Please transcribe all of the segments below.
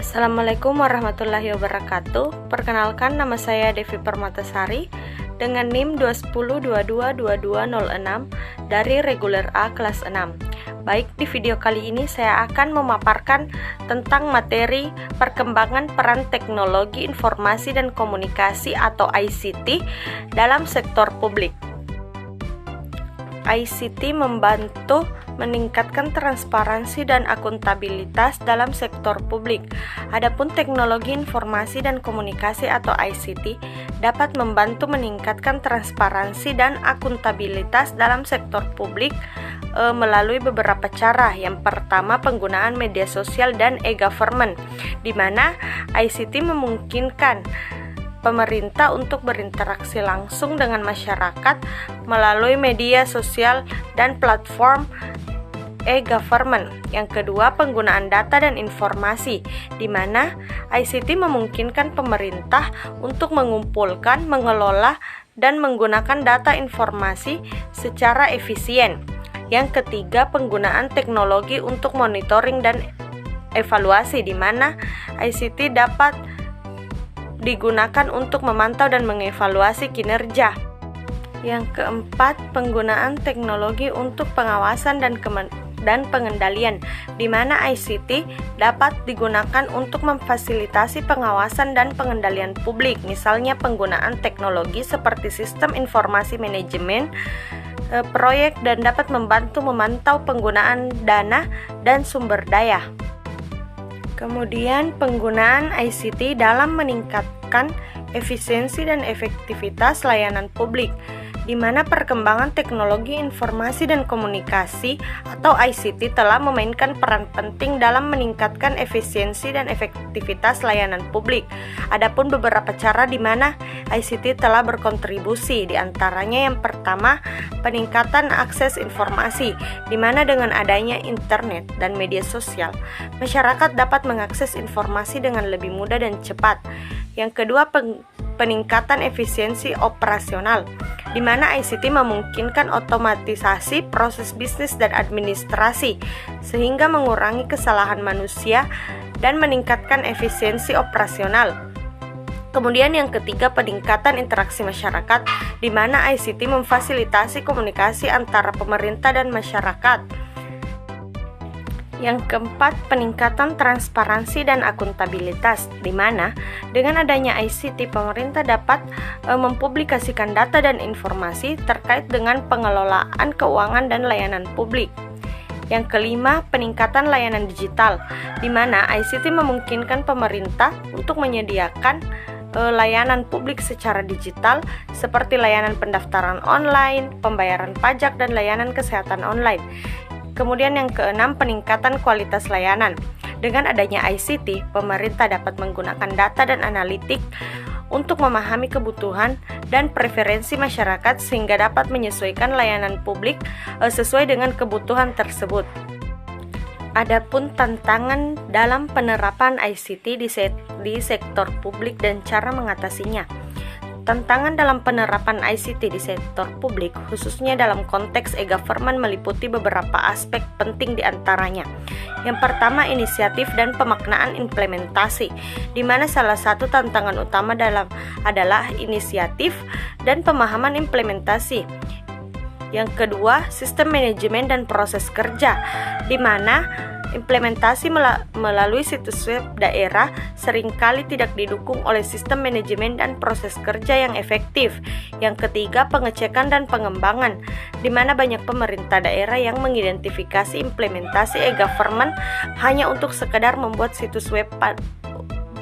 Assalamualaikum warahmatullahi wabarakatuh. Perkenalkan, nama saya Devi Permatasari dengan NIM 210222206 dari Reguler A kelas 6. Baik, di video kali ini saya akan memaparkan tentang materi perkembangan peran teknologi informasi dan komunikasi atau ICT dalam sektor publik. ICT membantu meningkatkan transparansi dan akuntabilitas dalam sektor publik. Adapun teknologi informasi dan komunikasi atau ICT dapat membantu meningkatkan transparansi dan akuntabilitas dalam sektor publik melalui beberapa cara. Yang pertama, penggunaan media sosial dan e-government, di mana ICT memungkinkan pemerintah untuk berinteraksi langsung dengan masyarakat melalui media sosial dan platform e-government. Yang kedua, penggunaan data dan informasi, di mana ICT memungkinkan pemerintah untuk mengumpulkan, mengelola, dan menggunakan data informasi secara efisien. Yang ketiga, penggunaan teknologi untuk monitoring dan evaluasi, di mana ICT dapat digunakan untuk memantau dan mengevaluasi kinerja. Yang keempat, penggunaan teknologi untuk pengawasan dan pengendalian, di mana ICT dapat digunakan untuk memfasilitasi pengawasan dan pengendalian publik, misalnya penggunaan teknologi seperti sistem informasi manajemen proyek, dan dapat membantu memantau penggunaan dana dan sumber daya. Kemudian, penggunaan ICT dalam meningkatkan efisiensi dan efektivitas layanan publik, di mana perkembangan teknologi informasi dan komunikasi atau ICT telah memainkan peran penting dalam meningkatkan efisiensi dan efektivitas layanan publik. Adapun beberapa cara di mana ICT telah berkontribusi, di antaranya yang pertama, peningkatan akses informasi, di mana dengan adanya internet dan media sosial, masyarakat dapat mengakses informasi dengan lebih mudah dan cepat. Yang kedua, peningkatan efisiensi operasional, di mana ICT memungkinkan otomatisasi proses bisnis dan administrasi sehingga mengurangi kesalahan manusia dan meningkatkan efisiensi operasional. Kemudian yang ketiga, peningkatan interaksi masyarakat, di mana ICT memfasilitasi komunikasi antara pemerintah dan masyarakat. Yang keempat, peningkatan transparansi dan akuntabilitas, di mana dengan adanya ICT pemerintah dapat mempublikasikan data dan informasi terkait dengan pengelolaan keuangan dan layanan publik. Yang kelima, peningkatan layanan digital, di mana ICT memungkinkan pemerintah untuk menyediakan layanan publik secara digital seperti layanan pendaftaran online, pembayaran pajak, dan layanan kesehatan online. Kemudian yang keenam, peningkatan kualitas layanan. Dengan adanya ICT, pemerintah dapat menggunakan data dan analitik untuk memahami kebutuhan dan preferensi masyarakat sehingga dapat menyesuaikan layanan publik sesuai dengan kebutuhan tersebut. Adapun tantangan dalam penerapan ICT di sektor publik dan cara mengatasinya. Tantangan dalam penerapan ICT di sektor publik, khususnya dalam konteks e-government, meliputi beberapa aspek penting di antaranya. Yang pertama, inisiatif dan pemaknaan implementasi, di mana salah satu tantangan utama adalah inisiatif dan pemahaman implementasi. Yang kedua, sistem manajemen dan proses kerja, di mana implementasi melalui situs web daerah seringkali tidak didukung oleh sistem manajemen dan proses kerja yang efektif. Yang ketiga, pengecekan dan pengembangan, di mana banyak pemerintah daerah yang mengidentifikasi implementasi e-government hanya untuk sekedar membuat situs web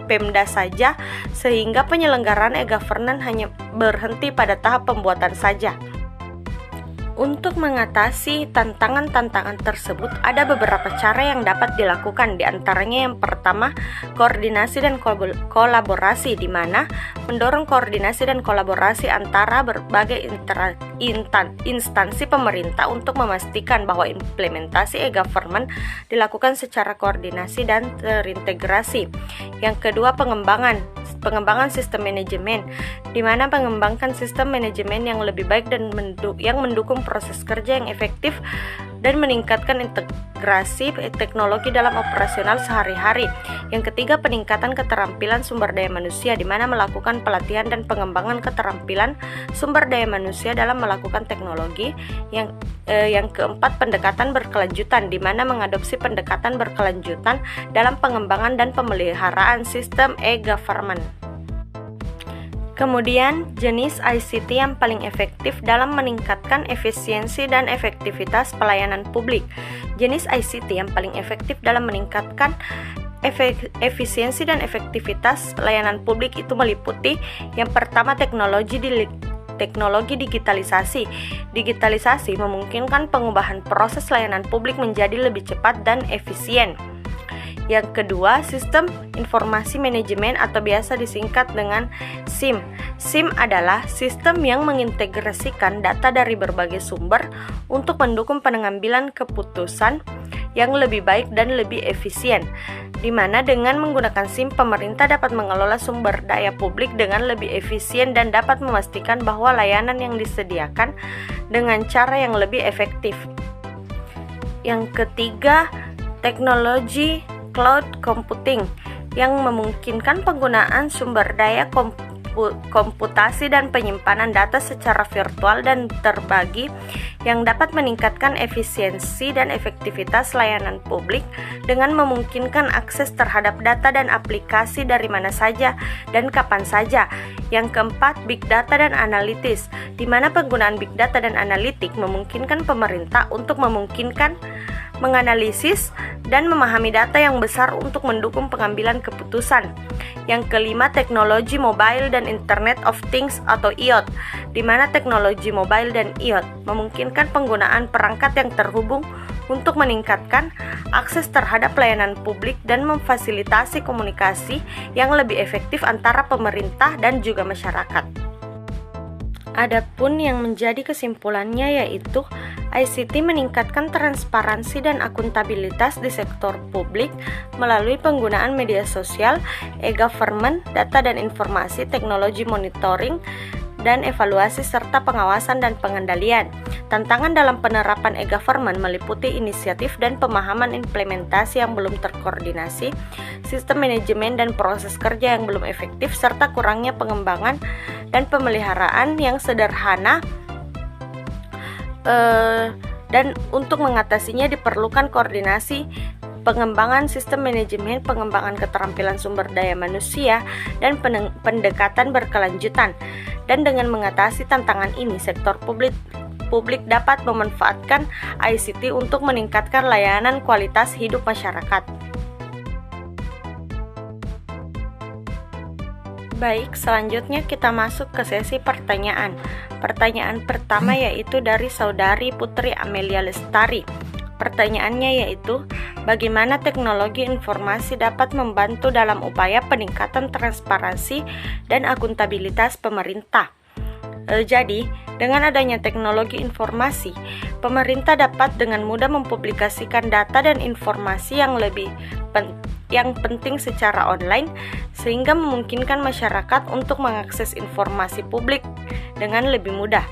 Pemda saja, sehingga penyelenggaraan e-government hanya berhenti pada tahap pembuatan saja. Untuk mengatasi tantangan-tantangan tersebut, ada beberapa cara yang dapat dilakukan. Di antaranya yang pertama, koordinasi dan kolaborasi, di mana mendorong koordinasi dan kolaborasi antara berbagai instansi pemerintah untuk memastikan bahwa implementasi e-government dilakukan secara koordinasi dan terintegrasi. Yang kedua, pengembangan sistem manajemen, di mana mengembangkan sistem manajemen yang lebih baik dan yang mendukung proses kerja yang efektif dan meningkatkan integrasi teknologi dalam operasional sehari-hari. Yang ketiga, peningkatan keterampilan sumber daya manusia, di mana melakukan pelatihan dan pengembangan keterampilan sumber daya manusia dalam melakukan teknologi. Yang keempat, pendekatan berkelanjutan, di mana mengadopsi pendekatan berkelanjutan dalam pengembangan dan pemeliharaan sistem e-government. Kemudian, jenis ICT yang paling efektif dalam meningkatkan efisiensi dan efektivitas pelayanan publik. Jenis ICT yang paling efektif dalam meningkatkan efisiensi dan efektivitas pelayanan publik itu meliputi yang pertama, teknologi digitalisasi. Digitalisasi memungkinkan pengubahan proses layanan publik menjadi lebih cepat dan efisien. Yang kedua, sistem informasi manajemen atau biasa disingkat dengan SIM. SIM adalah sistem yang mengintegrasikan data dari berbagai sumber untuk mendukung pengambilan keputusan yang lebih baik dan lebih efisien, di mana dengan menggunakan SIM, pemerintah dapat mengelola sumber daya publik dengan lebih efisien dan dapat memastikan bahwa layanan yang disediakan dengan cara yang lebih efektif. Yang ketiga, teknologi cloud computing yang memungkinkan penggunaan sumber daya komputasi dan penyimpanan data secara virtual dan terbagi yang dapat meningkatkan efisiensi dan efektivitas layanan publik dengan memungkinkan akses terhadap data dan aplikasi dari mana saja dan kapan saja. Yang keempat, big data dan analitis, di mana penggunaan big data dan analitik memungkinkan pemerintah untuk menganalisis dan memahami data yang besar untuk mendukung pengambilan keputusan. Yang kelima, teknologi mobile dan Internet of Things atau IoT, di mana teknologi mobile dan IoT memungkinkan penggunaan perangkat yang terhubung untuk meningkatkan akses terhadap pelayanan publik dan memfasilitasi komunikasi yang lebih efektif antara pemerintah dan juga masyarakat. Adapun yang menjadi kesimpulannya yaitu ICT meningkatkan transparansi dan akuntabilitas di sektor publik melalui penggunaan media sosial, e-government, data dan informasi, teknologi monitoring, dan evaluasi serta pengawasan dan pengendalian. Tantangan dalam penerapan e-government meliputi inisiatif dan pemahaman implementasi yang belum terkoordinasi, sistem manajemen dan proses kerja yang belum efektif, serta kurangnya pengembangan dan pemeliharaan yang sederhana, dan untuk mengatasinya diperlukan koordinasi pengembangan sistem manajemen, pengembangan keterampilan sumber daya manusia, dan pendekatan berkelanjutan. Dan dengan mengatasi tantangan ini, sektor publik dapat memanfaatkan ICT untuk meningkatkan layanan kualitas hidup masyarakat. Baik, selanjutnya kita masuk ke sesi pertanyaan. Pertanyaan pertama yaitu dari Saudari Putri Amelia Lestari. Pertanyaannya yaitu, bagaimana teknologi informasi dapat membantu dalam upaya peningkatan transparansi dan akuntabilitas pemerintah? Jadi, dengan adanya teknologi informasi, pemerintah dapat dengan mudah mempublikasikan data dan informasi yang penting secara online, sehingga memungkinkan masyarakat untuk mengakses informasi publik dengan lebih mudah.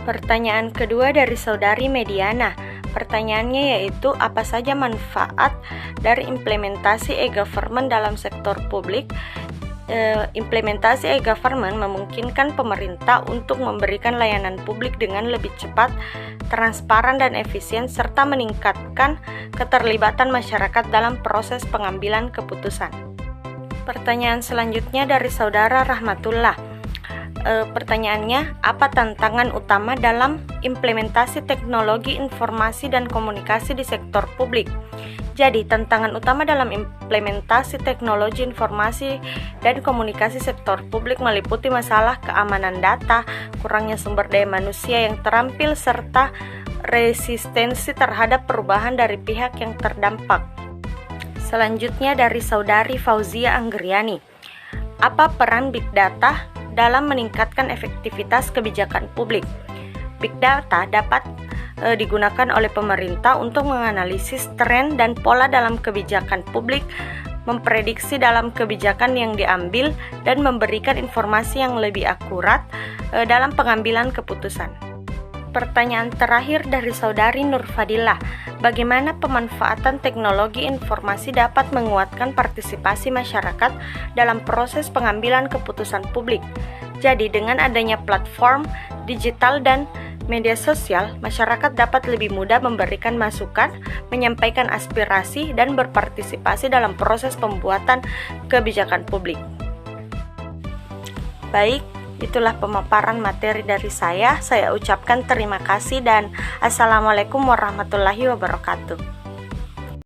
Pertanyaan kedua dari Saudari Mediana. Pertanyaannya yaitu, apa saja manfaat dari implementasi e-government dalam sektor publik? Implementasi e-government memungkinkan pemerintah untuk memberikan layanan publik dengan lebih cepat, transparan dan efisien, serta meningkatkan keterlibatan masyarakat dalam proses pengambilan keputusan. Pertanyaan selanjutnya dari Saudara Rahmatullah. Pertanyaannya, apa tantangan utama dalam implementasi teknologi informasi dan komunikasi di sektor publik? Jadi, tantangan utama dalam implementasi teknologi informasi dan komunikasi sektor publik meliputi masalah keamanan data, kurangnya sumber daya manusia yang terampil, serta resistensi terhadap perubahan dari pihak yang terdampak. Selanjutnya dari Saudari Fauzia Anggriani. Apa peran Big Data dalam meningkatkan efektivitas kebijakan publik? Big Data dapat digunakan oleh pemerintah untuk menganalisis tren dan pola dalam kebijakan publik, memprediksi dalam kebijakan yang diambil, dan memberikan informasi yang lebih akurat dalam pengambilan keputusan. pertanyaan terakhir dari saudari Nur Fadilah. Bagaimana pemanfaatan teknologi informasi dapat menguatkan partisipasi masyarakat dalam proses pengambilan keputusan publik? Jadi, dengan adanya platform digital dan media sosial, masyarakat dapat lebih mudah memberikan masukan, menyampaikan aspirasi, dan berpartisipasi dalam proses pembuatan kebijakan publik. Baik, itulah pemaparan materi dari saya. Saya ucapkan terima kasih dan Assalamualaikum warahmatullahi wabarakatuh.